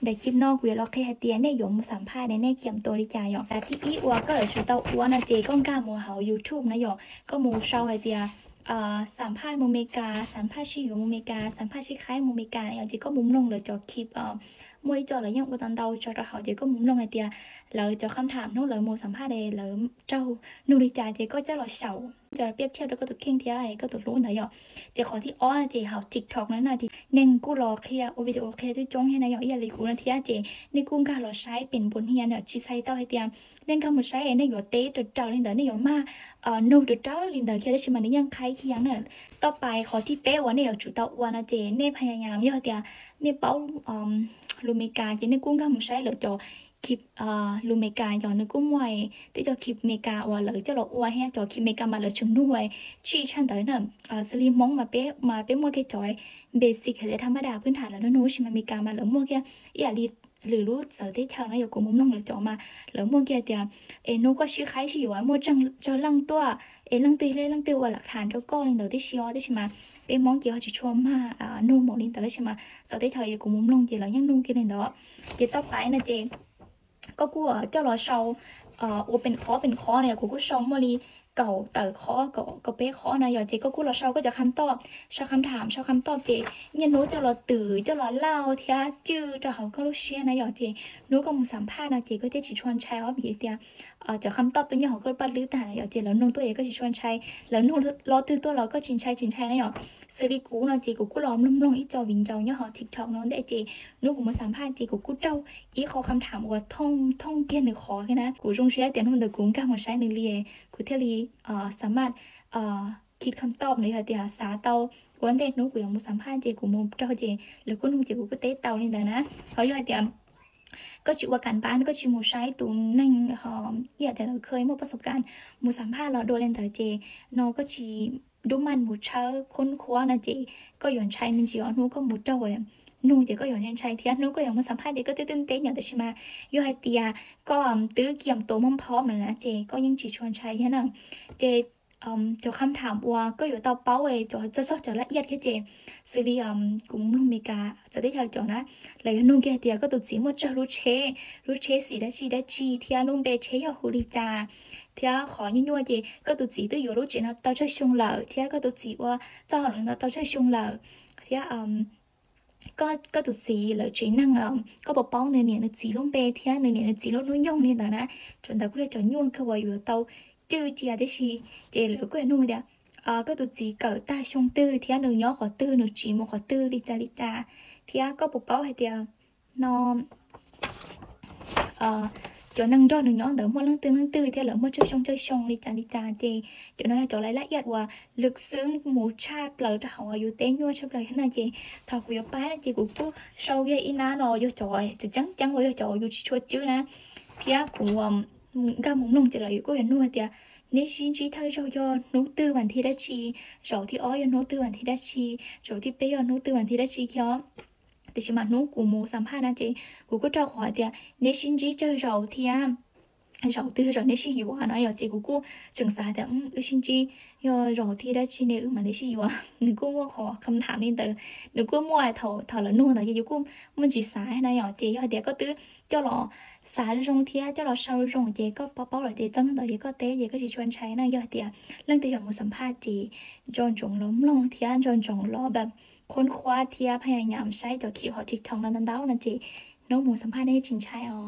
ได้คลิปนอกกูเราแค่เตียนได้หยงสัมภาษณ์ในเกี่ยมตัวดิจายอแต่ที่อีอัวก็ชุดเต้าอัวนะเจก็กล้ามัวเขาYouTubeนะหยอกก็มูเช่าไอเดียสัมภาษณ์มูเมกาสัมภาษณ์ชิอยู่มูเมกาสัมภาษณ์ชิคล้ายมูเมกาเนี่ยเจก็มุมลงเลยจอคลิปมวยจอเลยยังอุตันเตาจอเขาเจก็มุมลงไอเดียแล้วจอคำถามนู้นเลยมูสัมภาษณ์เลยแล้วเจ้านูดิจายเจก็จะหล่อเฉาจะเปรียบเทียบแล้วก็ตัวเข่งเทียไอก็ตัวรู้นะหยอกเจขอที่อ้อเจเขาติ๊กต็อกนั้นนะที่เน่งกูรอเคลียร์วิดีโอเคที่จ้องให้นายหยอกอย่าเลยกูนะเทียเจในกุ้งการหล่อใช้เป็นบนเฮียเนี่ยชิไซเต้าให้เตียเน่งคำหมดใช้ในหยอกเตะตัวเจ้าเล่นเดินในหยอกมานูตัวเจ้าเล่นเดินแค่ได้ชิมันนี่ยังใครขี้ยังเนี่ยต่อไปขอที่เป๊ะวันนี้หยอกจุดเต้าวันนะเจในพยายามหยอกเตียในเป้าลูเมกาเจในกุ้งคำหมดใช้หล่อจอคลิปลูเมกาหยอกในกุ้งไว้ที่จะคลิปเมกาว่าเลยจะหลอกว่าให้จอคลิปเมกามาเลยชงด้วยชีชันเตอร์เนี่ยสลีมองมาเป๊ะมัวแค่จอยเบสิกเลยธรรมดาพื้นฐานแล้วนู้นชิมันมีการมาแล้วมัวแค่อย่าลีหรือรู้เสือที่เชิงนะอยู่กูมุมลงเลยจอมาแล้วมัวแค่เดียวนู้ก็ชื่อใครชื่อว่ามัวจังจะลังตัวลังตีเลยลังตีว่าหลักฐานเจ้าก้อนลินเตอร์ที่ชิวที่ชิมาเป็นมองเกี่ยวกับชัวมานู้หมดลินเตอร์ชิมาเสือที่เธออยู่กูมุมลงเจแล้วยังนู้กินลินเตอร์เจต่อไปนะเจก็กูเจ้ารอเชาว่าเป็นข้อเนี่ยกูชมมาลีเก่าแต่ข้อก็เป๊ะข้อนะอย่าเจก็กูรอเชาก็จะคำตอบชาคำถามชาคำตอบเจเนี่ยนู้จะรอตื่นจะรอเล่าเทียจื้อจะเขาก็รู้เชียนะอย่าเจนู้ก็มึงสัมภาษณ์นะเจก็จะชิชวนใช้ว่าบีเดียจะคำตอบเป็นอย่างเขาก็ปัดลื้อแต่อย่าเจแล้วนู้ตัวเองก็ชิชวนใช้แล้วนู้รอตื่นตัวเราก็ชินใช้นะอย่าซื้อลีกูนะเจกูล้อมลุ่มลงอีจอวินเจ้าเนี่ยเขาทิกทอกน้องได้เจนู้กูมาสัมภาษณ์เจกูเจ้าอีเขาคำถามว่าท่องเกียนหรือขอแค่นะกูจงเชียเตียนหุ่นเด็กกูกล้ามาใช้ในเรียกูเที่ยวลีสามารถคิดคำตอบในค่ะเดียวสาเตาวันเด็กนู้กูยังมุสัมภาษณ์เจกูมุเจ้าเจแล้วก็นู้เจกูก็เตะเตานี่แต่นะเขาอยู่ค่ะเดียวก็ชิว่าการบ้านก็ชิมูใช้ตูนั่งแต่เราเคยมีประสบการณ์มุสัมภาษณ์เราโดนเล่นแต่เจนอก็ชีดูมันมุเช้าค้นคว้านะเจก็ย้อนใช้มันจีอ๋อนู้ก็มุเจ้าเว้ยนู้เจก็ย้อนใช้เทียนู้ก็ยังมุสัมภาษณ์เจก็ตื่นเต้นอย่างแต่ชิมาอยู่ค่ะเดียก็ตื้อเกี่ยมตัวมั่มพร้อมนะเจก็ยังจีชวนใช้แค่นั้นเจจะคำถามว่าก็อยู่เตาเป้าเอจะละเอียดแค่เจซีรีกลุ่มลูกเมกาจะได้เธอจอนะแล้วนุ่งแกเตียก็ตุดสีหมดจะรู้เชสีได้ชีเทียนุ่งเบเชยหูริจาเทียขอยิ่งยวดเจก็ตุดสีตัวอยู่รู้เจนะเตาใช้ชงเหล่าเทียก็ตุดสีว่าเจ้าหนึ่งเตาใช้ชงเหล่าเทียก็ตุดสีแล้วเจนั่งก็บอกเป้าเนี่ยสีลุ่มเบเทียเนี่ยสีลุ่มนุ่งยงเนี่ยแต่นะจนแต่ก็จะยั่วคือว่าอยู่เตาจื้อเจียได้ชีเจหรือก็นู่นเดียก็ตุจีเกิดใต้ช่วงตื้อเทียหนึ่งย่อขอตื้อหนึ่งจีมขอตื้อลิจาเทียก็ปกป้องให้เดียวนอมcho năng đo được nhóm đỡ mua lăng tư theo lỡ mua chơi xong đi cha chị cho nó cho lại yak và lực xương một cha lỡ cho họอยู่té nhua cho lời thế này chị thằng của bá chị cũng cứ sau cái ina nó vô trời thì trắng vô trời vô chỉ chuột chứ nè phía của ga muốn nông chỉ là có hiện nuôi thì nếu xin chỉ thay cho nấu tư bản thì đã chi rồi thì ói nấu tư bản thì đã chi rồi thì bây giờ nấu tư bản thì đã chi kiaแต่ชิมานุกูมูสัมภาษณ์นะเจกูก็จะขอเดียเนชินจีเจอเราเทียเราตื้อเราเนชิอยู่อ่ะนะอย่าเจกูจึงสาแต่ชินจีย่อเราที่ได้ชินเนมาเนชิอยู่อ่ะนึกกูว่าขอคำถามนี่แต่นึกกูมั่วถอละนู่นแต่ยังกูมันจีสายนะอย่าเจย่อเดียก็ตื้อเจ้าหล่อสายตรงเทียเจ้าหล่อเชาตรงเจก็ป๊อปเลยเจจังแต่ยังก็เตะยังก็จีชวนใช้นะย่อเดียเรื่องแต่อย่างมูสัมภาษณ์เจจนจงล้มลงเทียจนจงล้อแบบค้นคว้าเทียพยายามใช้จอขีดหอจิกทองนันดาวนั่นจีน้องหมูสัมภาษณ์ได้จริงใช่อ๋อ